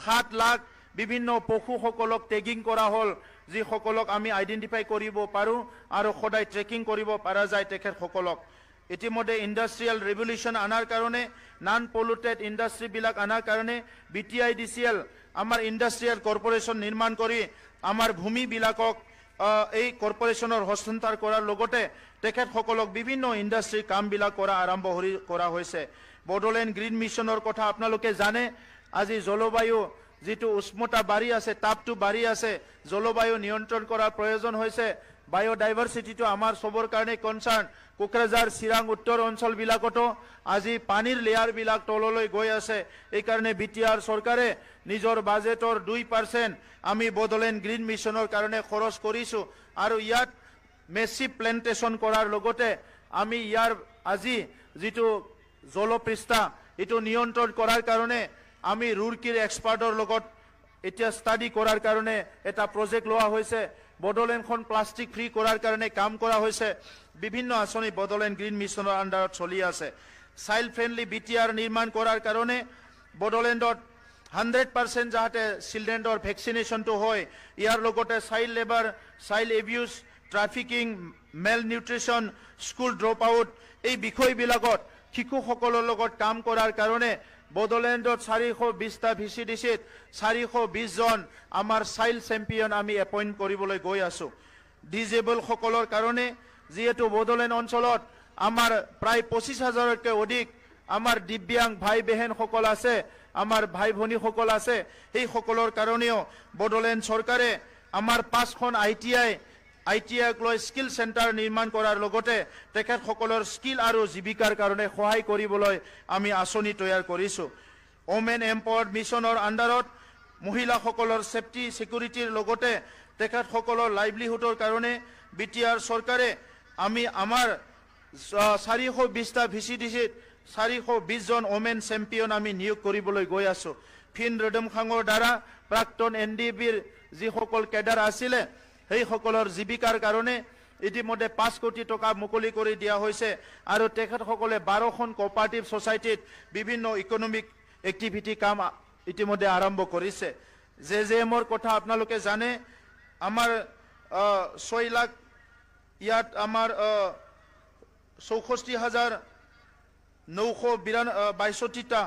7 লাখ বিভিন্ন পশুসকলক টেগিং কৰা হ'ল, যিসকলক আমি আইডেন্টিফাই কৰিব পাৰোঁ আৰু সদায় ট্ৰেকিং কৰিব পৰা যায় তেখেতসকলক। ইতিমধ্যে ইণ্ডাষ্ট্ৰিয়েল ৰেভলিউশ্যন আনাৰ কাৰণে, নন পলিউটেড ইণ্ডাষ্ট্ৰিবিলাক আনাৰ কাৰণে BTIDCL আমাৰ ইণ্ডাষ্ট্ৰিয়েল কৰ্পৰেশ্যন নিৰ্মাণ কৰি আমাৰ ভূমিবিলাকক এই কৰ্পৰেশ্যনৰ হস্তান্তৰ কৰাৰ লগতে তেখেতসকলক বিভিন্ন ইণ্ডাষ্ট্ৰিৰ কামবিলাক আৰম্ভ কৰা হৈছে। বড়োলেণ্ড গ্ৰীণ মিছনৰ কথা আপোনালোকে জানে। আজি জলবায়ু যিটো উষ্ণতা বাঢ়ি আছে, তাপটো বাঢ়ি আছে, জলবায়ু নিয়ন্ত্ৰণ কৰাৰ প্ৰয়োজন হৈছে। বায়োডাইভাৰ্চিটিটো আমাৰ চবৰ কাৰণে কনচাৰ্ণ। কোকৰাঝাৰ, চিৰাং উত্তৰ অঞ্চলবিলাকতো আজি পানীৰ লেয়াৰবিলাক তললৈ গৈ আছে। এইকাৰণে BTR চৰকাৰে নিজৰ বাজেটৰ 2% আমি বড়োলেণ্ড গ্ৰীণ মিছনৰ কাৰণে খৰচ কৰিছোঁ আৰু ইয়াত মেচিভ প্লেণ্টেশ্যন কৰাৰ লগতে আমি ইয়াৰ আজি যিটো জলপৃষ্ঠ এইটো নিয়ন্ত্ৰণ কৰাৰ কাৰণে আমি ৰুৰকিৰ এক্সপাৰ্টৰ লগত এতিয়া ষ্টাডি কৰাৰ কাৰণে এটা প্ৰজেক্ট লোৱা হৈছে। বড়োলেণ্ডখন প্লাষ্টিক ফ্ৰী কৰাৰ কাৰণে কাম কৰা হৈছে। বিভিন্ন আঁচনি বড়োলেণ্ড গ্ৰীণ মিছনৰ আণ্ডাৰত চলি আছে। চাইল্ড ফ্ৰেণ্ডলি BTR নিৰ্মাণ কৰাৰ কাৰণে বড়োলেণ্ডত 100% যাতে চিলড্ৰেনৰ ভেকচিনেশ্যনটো হয়, ইয়াৰ লগতে child labour, child abuse, trafficking, malnutrition, school drop out এই বিষয়বিলাকত শিশুসকলৰ লগত কাম কৰাৰ কাৰণে বড়োলেণ্ডত 420টা VCDCত 420 জন আমাৰ চাইল্ড চেম্পিয়ন আমি এপইণ্ট কৰিবলৈ গৈ আছোঁ। ডিজেবলসকলৰ কাৰণে যিহেতু বড়োলেণ্ড অঞ্চলত আমাৰ প্ৰায় 25,000তকৈ অধিক আমাৰ দিব্যাংগ ভাই বেহেনসকল আছে, আমাৰ ভাই ভনীসকল আছে। সেইসকলৰ কাৰণেও বড়োলেণ্ড চৰকাৰে আমাৰ 5খন ITIক লৈ স্কিল চেণ্টাৰ নিৰ্মাণ কৰাৰ লগতে তেখেতসকলৰ স্কিল আৰু জীৱিকাৰ কাৰণে সহায় কৰিবলৈ আমি আঁচনি তৈয়াৰ কৰিছোঁ। ওমেন এম্পাৱাৰ্ড মিছনৰ আণ্ডাৰত মহিলাসকলৰ ছেফটি ছিকিউৰিটিৰ লগতে তেখেতসকলৰ লাইভলিহুডৰ কাৰণে BTR চৰকাৰে আমি আমাৰ 420টা VCDCত 420 জন ওমেন চেম্পিয়ন আমি নিয়োগ কৰিবলৈ গৈ আছোঁ। ফিন ৰডমখাঙৰ দ্বাৰা প্ৰাক্তন NDBৰ যিসকল কেডাৰ আছিলে সেইসকলৰ জীৱিকাৰ কাৰণে ইতিমধ্যে 5 কোটি টকা মুকলি কৰি দিয়া হৈছে আৰু তেখেতসকলে 12খন কোঅপাৰেটিভ ছ'চাইটিত বিভিন্ন ইকনমিক এক্টিভিটি কাম ইতিমধ্যে আৰম্ভ কৰিছে। JJMৰ কথা আপোনালোকে জানে। আমাৰ 6 লাখ ইয়াত আমাৰ 64,962টা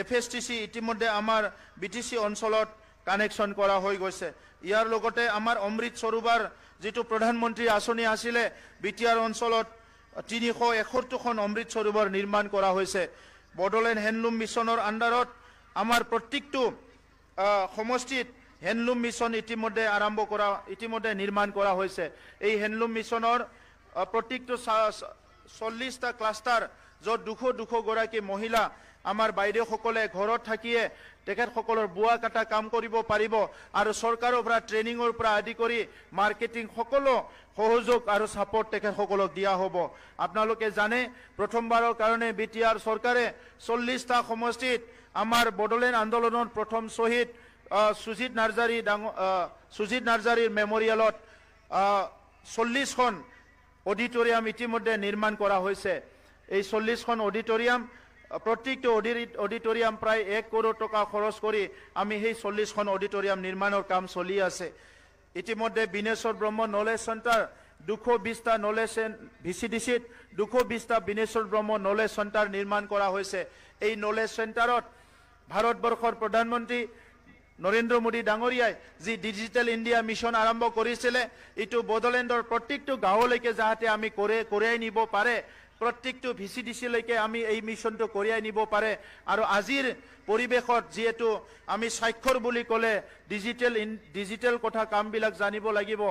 FSTC ইতিমধ্যে আমাৰ BTC অঞ্চলত কানেকশ্যন কৰা হৈ গৈছে। ইয়াৰ লগতে আমাৰ অমৃত সৰোবৰ যিটো প্ৰধানমন্ত্ৰী আঁচনি আছিলে, BTR অঞ্চলত 371খন অমৃত সৰোবৰ নিৰ্মাণ কৰা হৈছে। বড়োলেণ্ড হেণ্ডলুম মিছনৰ আণ্ডাৰত আমাৰ প্ৰত্যেকটো সমষ্টিত হেণ্ডলুম মিছন ইতিমধ্যে নিৰ্মাণ কৰা হৈছে। এই হেণ্ডলুম মিছনৰ প্ৰত্যেকটো 40টা ক্লাষ্টাৰ, য'ত 200 গৰাকী মহিলা আমাৰ বাইদেউসকলে ঘৰত থাকিয়ে তেখেতসকলৰ বোৱা কটা কাম কৰিব পাৰিব আৰু চৰকাৰৰ পৰা ট্ৰেইনিঙৰ পৰা আদি কৰি মাৰ্কেটিং সকলো সহযোগ আৰু ছাপোৰ্ট তেখেতসকলক দিয়া হ'ব। আপোনালোকে জানে প্ৰথমবাৰৰ কাৰণে BTR চৰকাৰে 40টা সমষ্টিত আমাৰ বড়োলেণ্ড আন্দোলনৰ প্ৰথম শ্বহীদ সুজিত নাৰ্জাৰীৰ মেমৰিয়েলত 40খন অডিটৰিয়াম ইতিমধ্যে নিৰ্মাণ কৰা হৈছে। এই 40খন অডিটৰিয়াম প্ৰত্যেকটো অডিটৰিয়াম প্ৰায় 1 কোটি টকা খৰচ কৰি আমি সেই 40খন অডিটৰিয়াম নিৰ্মাণৰ কাম চলি আছে। ইতিমধ্যে বিনেশ্বৰ ব্ৰহ্ম নলেজ চেণ্টাৰ 220টা নলেজ VCDCত 220টা বিনেশ্বৰ ব্ৰহ্ম নলেজ চেণ্টাৰ নিৰ্মাণ কৰা হৈছে। এই নলেজ চেণ্টাৰত ভাৰতবৰ্ষৰ প্ৰধানমন্ত্ৰী নৰেন্দ্ৰ মোদী ডাঙৰীয়াই যি ডিজিটেল ইণ্ডিয়া মিছন আৰম্ভ কৰিছিলে, এইটো বড়োলেণ্ডৰ প্ৰত্যেকটো গাঁৱলৈকে যাতে আমি কঢ়িয়াই নিব পাৰে, প্ৰত্যেকটো VCDCলৈকে আমি এই মিছনটো কঢ়িয়াই নিব পাৰে। আৰু আজিৰ পৰিৱেশত যিহেতু আমি স্বাক্ষৰ বুলি ক'লে ডিজিটেল কথা কামবিলাক জানিব লাগিব,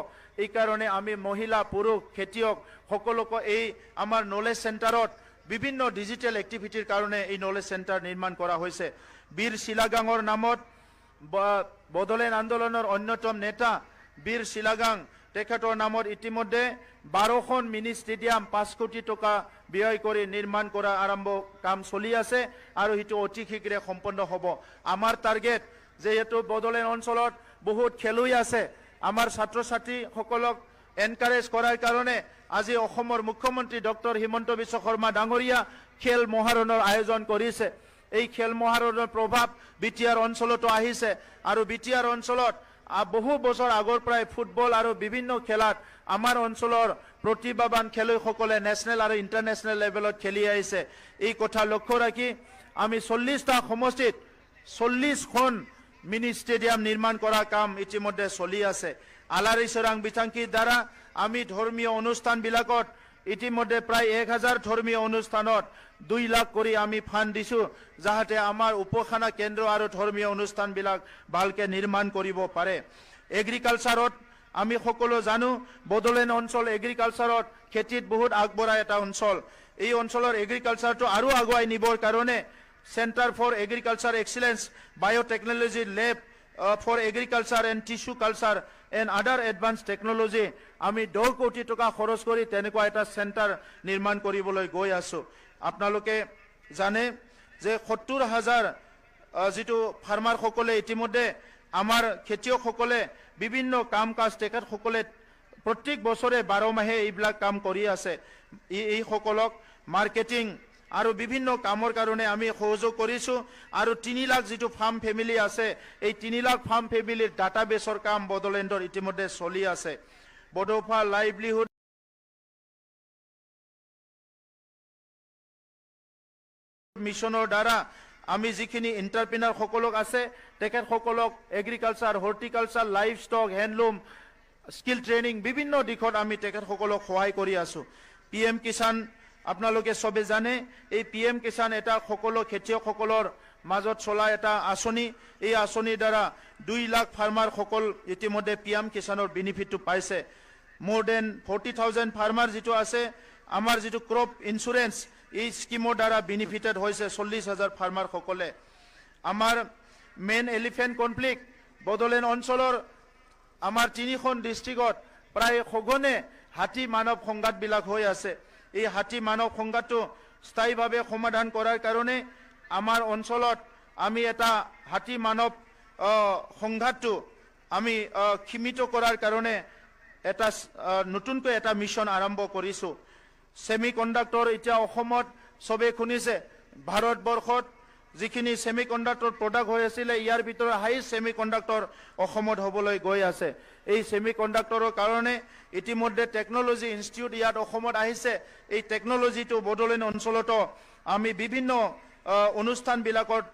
এইকাৰণে আমি মহিলা, পুৰুষ, খেতিয়ক সকলোকে এই আমাৰ নলেজ চেণ্টাৰত বিভিন্ন ডিজিটেল এক্টিভিটিৰ কাৰণে এই নলেজ চেণ্টাৰ নিৰ্মাণ কৰা হৈছে। বীৰ শিলাগাঙৰ নামত বড়োলেণ্ড আন্দোলনৰ অন্যতম নেতা বীৰ শিলাগাং তেখেতৰ নামত ইতিমধ্যে 12খন মিনি ষ্টেডিয়াম 5 কোটি টকা ব্যয় কৰি নিৰ্মাণ কৰা কাম চলি আছে আৰু সেইটো অতি শীঘ্ৰে সম্পন্ন হ'ব। আমাৰ টাৰ্গেট যেহেতু বড়োলেণ্ড অঞ্চলত বহুত খেলুৱৈ আছে, আমাৰ ছাত্ৰ ছাত্ৰীসকলক এনকাৰেজ কৰাৰ কাৰণে আজি অসমৰ মুখ্যমন্ত্ৰী ডক্টৰ হিমন্ত বিশ্ব শৰ্মা ডাঙৰীয়া খেল মহাৰণৰ আয়োজন কৰিছে। এই খেল মহাৰণৰ প্ৰভাৱ বিটিআৰ অঞ্চলতো আহিছে আৰু বিটিআৰ অঞ্চলত বহু বছৰ আগৰ পৰাই ফুটবল আৰু বিভিন্ন খেলাত আমাৰ অঞ্চলৰ প্ৰতিভাবান খেলুৱৈসকলে নেশ্যনেল আৰু ইণ্টাৰনেশ্যনেল লেভেলত খেলি আহিছে। এই কথা লক্ষ্য ৰাখি আমি 40টা সমষ্টিত 40খন মিনি ষ্টেডিয়াম নিৰ্মাণ কৰা কাম ইতিমধ্যে চলি আছে। আলাৰী চৰাং বিথাংকিৰ দ্বাৰা আমি ধৰ্মীয় অনুষ্ঠানবিলাকত ইতিমধ্যে প্ৰায় 1000 ধৰ্মীয় অনুষ্ঠানত 2 লাখ কৰি আমি ফাণ্ড দিছো, যাহাতে আমাৰ উপখানা কেন্দ্ৰ আৰু ধৰ্মীয় অনুষ্ঠানবিলাক ভালকে নিৰ্মাণ কৰিব পাৰে। এগ্ৰিকালচাৰত আমি সকলো জানো বড়োলেণ্ড অঞ্চল এগ্ৰিকালচাৰত খেতিত বহুত আগবঢ়া এটা অঞ্চল। এই অঞ্চলৰ এগ্ৰিকালচাৰটো আৰু আগুৱাই নিবৰ কাৰণে centre for agriculture excellence biotechnology lab for agriculture and tissue culture and other advance technology আমি 10 কোটি টকা খৰচ কৰি তেনেকুৱা এটা চেণ্টাৰ নিৰ্মাণ কৰিবলৈ গৈ আছো। আপোনালোকে জানে যে 70,000 যিটো ফাৰ্মাৰসকলে ইতিমধ্যে আমাৰ খেতিয়কসকলে বিভিন্ন কাম কাজ তেখেতসকলে প্ৰত্যেক বছৰে 12 মাহে এইবিলাক কাম কৰি আছে। এইসকলক মাৰ্কেটিং আৰু বিভিন্ন কামৰ কাৰণে আমি সহযোগ কৰিছো আৰু 3 লাখ যিটো ফাৰ্ম ফেমিলি আছে এই 3 লাখ ফাৰ্ম ফেমিলিৰ ডাটাবেছৰ কাম বড়োলেণ্ডৰ ইতিমধ্যে চলি আছে। বড়োফা লাইভলিহুড মিছনৰ দ্বাৰা আমি যিখিনি এণ্টাৰপ্ৰিনাৰ সকলক আছে তেখেতসকলক agriculture horticulture live stock handloom skill training বিভিন্ন দিশত আমি তেখেতসকলক সহায় কৰি আছো। PM কিষাণ আপোনালোকে সবে জানে এই PM কিষাণ এটা সকলো খেতিয়কসকলৰ মাজত চলা এটা আঁচনি। এই আঁচনিৰ দ্বাৰা 2 লাখ ফাৰ্মাৰ সকল ইতিমধ্যে PM কিষাণৰ বেনিফিটটো পাইছে। মোৰ দেন 40,000 ফাৰ্মাৰ যিটো আছে আমাৰ যিটো ক্ৰপ ইঞ্চুৰেঞ্চ এই স্কিমৰ দ্বাৰা বেনিফিটেড হৈছে 40,000 ফাৰ্মাৰ সকলে। আমাৰ মেইন এলিফেণ্ট কনফ্লিক্ট বড়োলেণ্ড অঞ্চলৰ আমাৰ 3খন ডিষ্ট্ৰিক্টত প্ৰায় সঘনে হাতী মানৱ সংঘাতবিলাক হৈ আছে। এই হাতী মানৱ সংঘাতটো স্থায়ীভাৱে সমাধান কৰাৰ কাৰণে আমাৰ অঞ্চলত আমি এটা হাতী মানৱ সংঘাতটো আমি সীমিত কৰাৰ কাৰণে এটা নতুনকৈ এটা মিছন আৰম্ভ কৰিছো। সেমি কণ্ডাক্টৰ এতিয়া অসমত সবে শুনিছে ভাৰতবৰ্ষত যিখিনি সেমি কণ্ডাক্টৰ প্ৰডাক্ট হৈ আছিলে ইয়াৰ ভিতৰত হাইয়েষ্ট সেমি কণ্ডাক্টৰ অসমত হ'বলৈ গৈ আছে। এই সেমি কণ্ডাক্টৰৰ কাৰণে ইতিমধ্যে টেকনলজি ইনষ্টিটিউট ইয়াত অসমত আহিছে। এই টেকনলজিটো বড়োলেণ্ড অঞ্চলতো আমি বিভিন্ন অনুষ্ঠানবিলাকত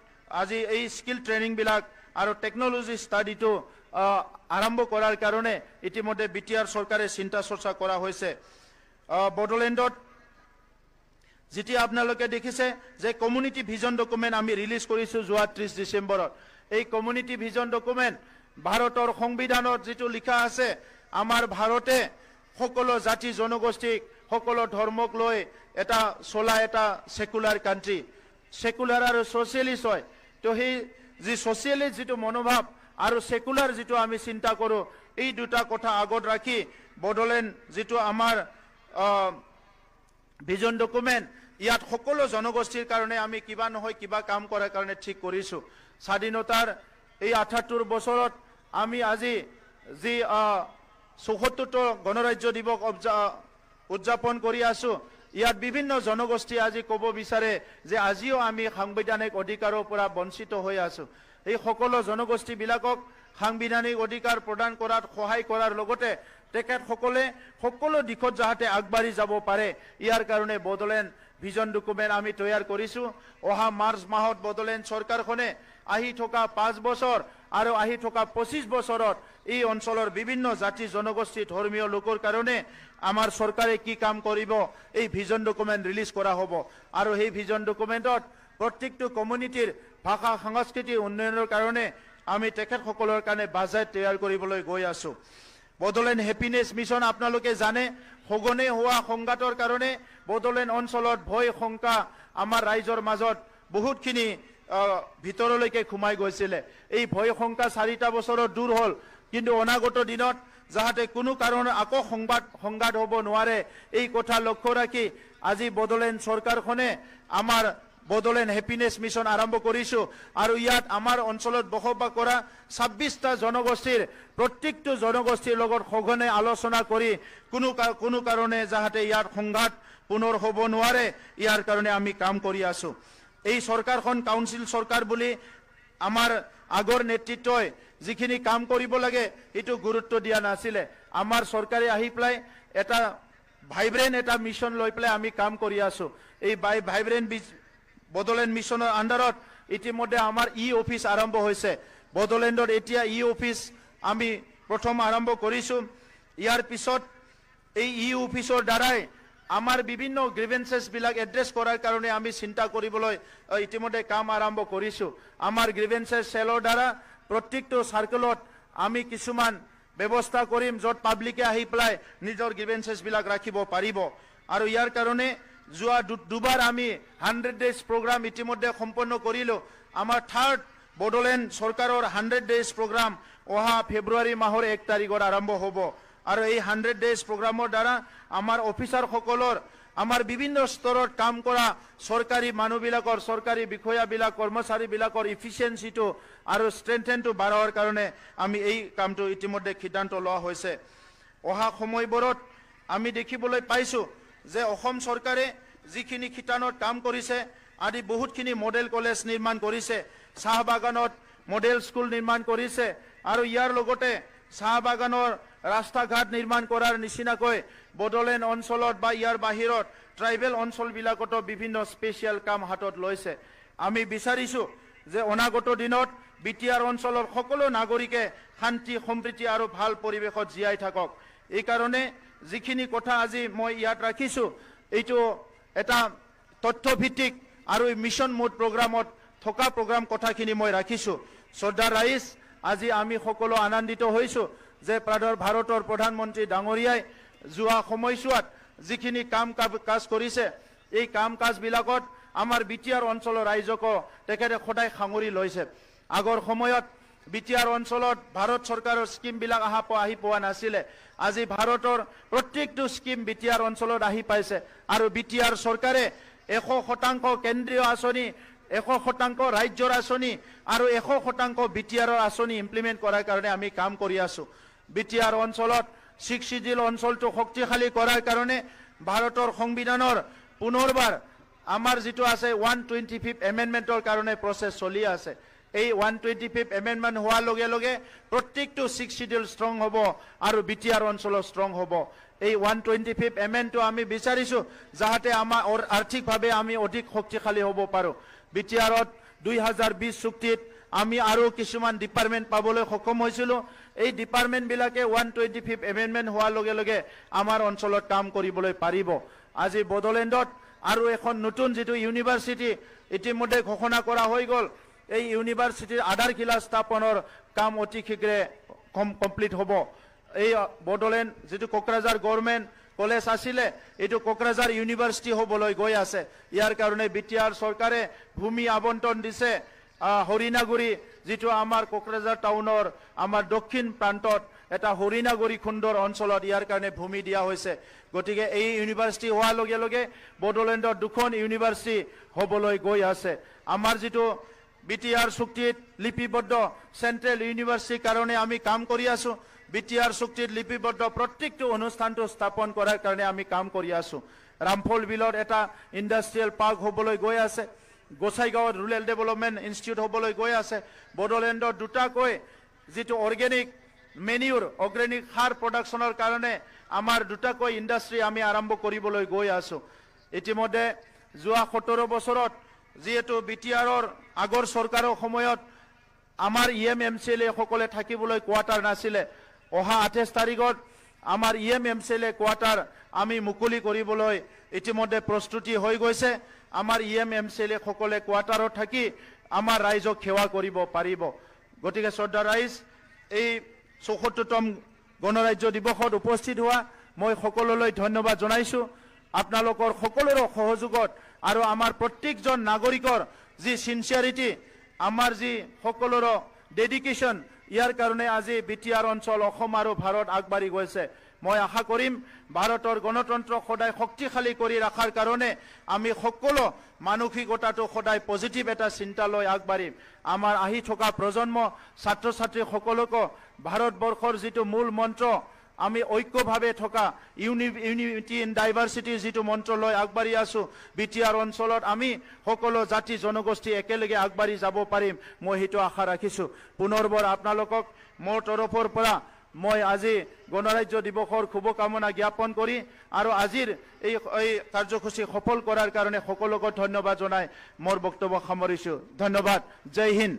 আজি এই স্কিল ট্ৰেইনিংবিলাক আৰু টেকনলজি ষ্টাডিটো আৰম্ভ কৰাৰ কাৰণে ইতিমধ্যে বিটিআৰ চৰকাৰে চিন্তা চৰ্চা কৰা হৈছে। বড়োলেণ্ডত যেতিয়া আপোনালোকে দেখিছে যে কমিউনিটি ভিজন ডকুমেণ্ট আমি ৰিলিজ কৰিছো যোৱা 30 ডিচেম্বৰত। এই কমিউনিটি ভিজন ডকুমেণ্ট ভাৰতৰ সংবিধানত যিটো লিখা আছে আমাৰ ভাৰতে সকলো জাতি জনগোষ্ঠীক সকলো ধৰ্মক লৈ এটা চলা এটা সেকুলাৰ কাণ্ট্ৰি। সেকুলাৰ আৰু ছ'চিয়েলিষ্ট হয়। তো সেই যি ছ'চিয়েলিষ্ট যিটো মনোভাৱ আৰু সেকুলাৰ যিটো আমি চিন্তা কৰোঁ এই দুটা কথা আগত ৰাখি বড়োলেণ্ড যিটো আমাৰ ভিজন ডকুমেণ্ট ইয়াত সকলো জনগোষ্ঠীৰ কাৰণে আমি কিবা নহয় কিবা কাম কৰাৰ কাৰণে ঠিক কৰিছো। স্বাধীনতাৰ এই 78 বছৰত আমি আজি যি 74তম গণৰাজ্য দিৱস উদযাপন কৰি আছো ইয়াত বিভিন্ন জনগোষ্ঠী আজি ক'ব বিচাৰে যে আজিও আমি সাংবিধানিক অধিকাৰৰ পৰা বঞ্চিত হৈ আছো। এই সকলো জনগোষ্ঠীবিলাকক সাংবিধানিক অধিকাৰ প্ৰদান কৰাত সহায় কৰাৰ লগতে তেখেতসকলে সকলো দিশত যাতে আগবাঢ়ি যাব পাৰে ইয়াৰ কাৰণে বড়োলেণ্ড ভিজন ডকুমেণ্ট আমি তৈয়াৰ কৰিছো। অহা মাৰ্চ মাহত বড়োলেণ্ড চৰকাৰখনে আহি থকা 5 বছৰ আৰু আহি থকা 25 বছৰত এই অঞ্চলৰ বিভিন্ন জাতি জনগোষ্ঠী ধৰ্মীয় লোকৰ কাৰণে আমাৰ চৰকাৰে কি কাম কৰিব এই ভিজন ডকুমেণ্ট ৰিলিজ কৰা হ'ব আৰু সেই ভিজন ডকুমেণ্টত প্ৰত্যেকটো কমিউনিটিৰ ভাষা সংস্কৃতি উন্নয়নৰ কাৰণে আমি তেখেতসকলৰ কাৰণে বাজেট তৈয়াৰ কৰিবলৈ গৈ আছো। বড়োলেণ্ড হেপিনেছ মিছন আপোনালোকে জানে সঘনে হোৱা সংঘাতৰ কাৰণে বড়োলেণ্ড অঞ্চলত ভয় শংকা আমাৰ ৰাইজৰ মাজত বহুতখিনি ভিতৰলৈকে সোমাই গৈছিলে। এই ভয় শংকা 4টা বছৰত দূৰ হ'ল, কিন্তু অনাগত দিনত যাতে কোনো কাৰণত আকৌ সংঘাত হ'ব নোৱাৰে এই কথা লক্ষ্য ৰাখি আজি বড়োলেণ্ড চৰকাৰখনে আমাৰ বড়োলেণ্ড হেপিনেছ মিছন আৰম্ভ কৰিছো আৰু ইয়াত আমাৰ অঞ্চলত বসবাস কৰা 26টা জনগোষ্ঠীৰ প্ৰত্যেকটো জনগোষ্ঠীৰ লগত সঘনে আলোচনা কৰি কোনো কাৰণে যাতে ইয়াৰ সংঘাত পুনৰ হ'ব নোৱাৰে ইয়াৰ কাৰণে আমি কাম কৰি আছো। এই সৰকাৰখন কাউন্সিল সৰকাৰ বুলি আমাৰ আগৰ নেতৃত্বই যিখিনি কাম কৰিব লাগে এটো গুৰুত্ব দিয়া নাছিলে আমাৰ সৰকাৰে আহি প্লাই এটা ভাইব্ৰেন্ট এটা মিশন লৈ প্লাই আমি কাম কৰি আছো এই ভাইব্ৰেন্ট বড়োলেণ্ড মিশনৰ আন্ডাৰত ইতিমধ্যে আমাৰ অফিস আৰম্ভ হৈছে বড়োলেণ্ডত এতিয়া অফিস আমি প্ৰথম আৰম্ভ কৰিছো ইয়াৰ পিছত এই অফিসৰ দ্বাৰাই আমাৰ বিভিন্ন গ্ৰিভেন্সেস বিলাক এড্ৰেস কৰাৰ কাৰণে আমি চিন্তা কৰিবলৈ ইতিমধ্যে কাম আৰম্ভ কৰিছো আমাৰ গ্ৰিভেন্সেস সেলৰ দ্বাৰা প্ৰত্যেকটো সাৰ্কেলত আমি কিছুমান ব্যৱস্থা কৰিম যত পাব্লিকে আহি প্লাই নিজৰ গ্ৰিভেন্সেস বিলাক ৰাখিব পাৰিব আৰু ইয়াৰ কাৰণে যোৱা দুবাৰ আমি 100 ডেজ প্ৰগ্ৰাম ইতিমধ্যে সম্পন্ন কৰিলো আমাৰ থাৰ্ড বড়োলেণ্ড সৰকাৰৰ 100 ডেজ প্ৰগ্ৰাম অহা ফেব্ৰুৱাৰী মাহৰ 1 তাৰিখৰ আৰম্ভ হ'ব আৰু এই 100 ডেজ প্ৰগ্ৰামৰ দ্বাৰা আমাৰ অফিসাৰ সকলৰ আমাৰ বিভিন্ন স্তৰত কাম কৰা সৰকাৰি মানুহবিলাকৰ সৰকাৰি বিষয়াবিলাক কৰ্মচাৰীবিলাকৰ ইফিচিয়েন্সিটো আৰু ষ্ট্ৰেংথেনটো বাঢ়াৰ কাৰণে আমি এই কামটো ইতিমধ্যে সিদ্ধান্ত লোৱা হৈছে অহা সময়বোৰত আমি দেখিবলৈ পাইছো যে অসম সৰকাৰে যিখিনি খিতানত কাম কৰিছে আদি বহুতখিনি মডেল কলেজ নিৰ্মাণ কৰিছে চাহ বাগানত মডেল স্কুল নিৰ্মাণ কৰিছে আৰু ইয়াৰ লগতে চাহ বাগানৰ ৰাস্তা ঘাট নিৰ্মাণ কৰাৰ নিচিনাকৈ বড়োলেণ্ড অঞ্চলত বা ইয়াৰ বাহিৰত ট্ৰাইবেল অঞ্চলবিলাকতো বিভিন্ন স্পেশাল কাম হাতত লৈছে আমি বিচাৰিছো যে অনাগত দিনত বিটিআৰ অঞ্চলৰ সকলো নাগৰিকে শান্তি সম্প্ৰীতি আৰু ভাল পৰিৱেশত জীয়াই থাকক এই কাৰণে যিখিনি কথা আজি মই ইয়াত ৰাখিছো এইটো এটা তথ্যভিত্তিক আৰু মিশন মোড প্ৰগ্ৰামত থকা প্ৰগ্ৰাম কথাখিনি মই ৰাখিছো শ্ৰদ্ধা ৰাইজ আজি আমি সকলো আনন্দিত হৈছো যে ভাৰতৰ প্ৰধানমন্ত্ৰী ডাঙৰীয়াই যোৱা সময়ছোৱাত যিখিনি কাম কাজ কৰিছে এই কাম কাজবিলাকত আমাৰ বিটিআৰ অঞ্চলৰ ৰাইজক তেখেতে সদায় সাঙুৰি লৈছে আগৰ সময়ত বিটিআৰ অঞ্চলত ভাৰত চৰকাৰৰ স্কিমবিলাক আহি পোৱা নাছিলে আজি ভাৰতৰ প্ৰত্যেকটো স্কিম বিটিআৰ অঞ্চলত আহি পাইছে আৰু বিটিআৰ চৰকাৰে 100% কেন্দ্ৰীয় আঁচনি 100% ৰাজ্যৰ আঁচনি আৰু 100% বিটিআৰৰ আঁচনি ইমপ্লিমেন্ট কৰাৰ কাৰণে আমি কাম কৰি আছো বিটিআৰ অঞ্চলত 6 শিডিউল অঞ্চলটো শক্তিশালী কৰাৰ কাৰণে ভাৰতৰ সংবিধানৰ পুনৰবাৰ আমাৰ যেটো আছে 125th এমেন্ডমেন্টৰ কাৰণে প্ৰসেস চলি আছে এই 125th এমেন্ডমেন্ট হোৱাৰ লগে লগে প্ৰত্যেকটো 6 শিডিউল ষ্ট্ৰং হ'ব আৰু বিটিআৰ অঞ্চল ষ্ট্ৰং হ'ব এই 125th এমেন্ডটো আমি বিচাৰিছো যাহাতে আমাৰ আৰ্থিকভাৱে আমি অধিক শক্তিশালী হ'ব পাৰো বিটিআৰত 2020 চুক্তিত আমি আৰু কিছুমান ডিপাৰ্টমেন্ট পাবলৈ সক্ষম হৈছিলো এই ডিপাৰ্টমেন্ট বিলাকে 125th এমেন্ডমেন্ট হোৱাৰ লগে লগে আমাৰ অঞ্চলত কাম কৰিবলৈ পাৰিব আজি বড়োলেণ্ডত আৰু এখন নতুন যেটো ইউনিভাৰ্সিটি ইতিমধ্যে ঘোষণা কৰা হৈ গল এই ইউনিভাৰ্সিটিৰ আধাৰশিলা স্থাপনৰ কাম অতি শীঘ্ৰে কমপ্লিট হ'ব এই বড়োলেণ্ড যেটো কোকৰাঝাৰ গভৰ্ণমেণ্ট কলেজ আছিলে এটো কোকৰাঝাৰ ইউনিভাৰ্সিটি হ'বলৈ গৈ আছে ইয়াৰ কাৰণে বিটিআৰ চৰকাৰে ভূমি আবণ্টন দিছে হৰিণাগুৰি যেটো আমাৰ কোকৰাঝাৰ টাউনৰ আমাৰ দক্ষিণ প্ৰান্তত এটা হৰিণাগুৰি খুন্দৰ অঞ্চলত ইয়াৰ কাৰণে ভূমি দিয়া হৈছে গতিকে এই ইউনিভাৰ্সিটি হোৱাৰ লগে লগে বড়োলেণ্ডৰ দুখন ইউনিভাৰ্সিটি হ'বলৈ গৈ আছে আমাৰ যেটো বিটিআৰ চুক্তিত লিপিবদ্ধ সেন্ট্ৰেল ইউনিভাৰ্সিটিৰ কাৰণে আমি কাম কৰি আছো বিটিআৰ চুক্তিত লিপিবদ্ধ প্ৰত্যেকটো অনুষ্ঠানটো স্থাপন কৰাৰ কাৰণে আমি কাম কৰি আছো ৰামফল বিলত এটা ইন্ডাষ্ট্ৰিয়েল পাৰ্ক হ'বলৈ গৈ আছে গোসাইগাঁৱত ৰুৰেল ডেভেলপমেন্ট ইনষ্টিটিউট হ'বলৈ গৈ আছে বড়োলেণ্ডত দুটাকৈ যেটো অৰ্গেনিক মেনিউৰ অৰ্গেনিক সাৰ প্ৰডাকচনৰ কাৰণে আমাৰ দুটাকৈ ইন্ডাষ্ট্ৰি আমি আৰম্ভ কৰিবলৈ গৈ আছো ইতিমধ্যে যোৱা 17 বছৰত যেটো বিটিআৰৰ আগৰ চৰকাৰৰ সময়ত আমাৰ এমচিএলএ সকলে থাকিবলৈ কোৱাৰ্টাৰ নাছিলে অহা 28 তাৰিখত আমাৰ এমচিএলএ কোৱাৰ্টাৰ আমি মুকলি কৰিবলৈ ইতিমধ্যে প্ৰস্তুতি হৈ গৈছে আমাৰ এমচিএলএ সকলে কোৱাৰ্টাৰত থাকি আমাৰ ৰাইজক সেৱা কৰিব পাৰিব গতিকে শ্ৰদ্ধা ৰাইজ এই 74তম গণৰাজ্য দিৱসত উপস্থিত হোৱা মই সকলোলৈ ধন্যবাদ জনাইছো আপোনালোকৰ সকলোৰে সহযোগত আৰু আমাৰ প্ৰত্যেকজন নাগৰিকৰ যি সিনসিয়াৰিটি আমাৰ যি সকলোৰে ডেডিকেশন ইয়াৰ কাৰণে আজি বিটিআৰ অঞ্চল অসম আৰু ভাৰত আগবাঢ়ি গৈছে মই আশা কৰিম ভাৰতৰ গণতন্ত্ৰ সদায় শক্তিশালী কৰি ৰাখাৰ কাৰণে আমি সকলো মানসিকতাটো সদায় পজিটিভ এটা চিন্তা লৈ আগবাঢ়িম আমাৰ আহি থকা প্ৰজন্ম ছাত্ৰ ছাত্ৰী সকলক ভাৰতবৰ্ষৰ যেটো মূল মন্ত্ৰ আমি ঐক্যভাৱে থকা ইউনিটি ইন ডাইভাৰ্চিটি যিটো মন্ত্ৰ লৈ আগবাঢ়ি আছো বিটিআৰ অঞ্চলত আমি সকলো জাতি জনগোষ্ঠী একেলগে আগবাঢ়ি যাব পাৰিম মই সেইটো আশা ৰাখিছো পুনৰবাৰ আপোনালোকক মোৰ তৰফৰ পৰা মই আজি গণৰাজ্য দিৱসৰ শুভকামনা জ্ঞাপন কৰি আৰু আজিৰ এই কাৰ্যসূচী সফল কৰাৰ কাৰণে সকলোকে ধন্যবাদ জনাই মোৰ বক্তব্য সামৰিছো ধন্যবাদ জয় হিন্দ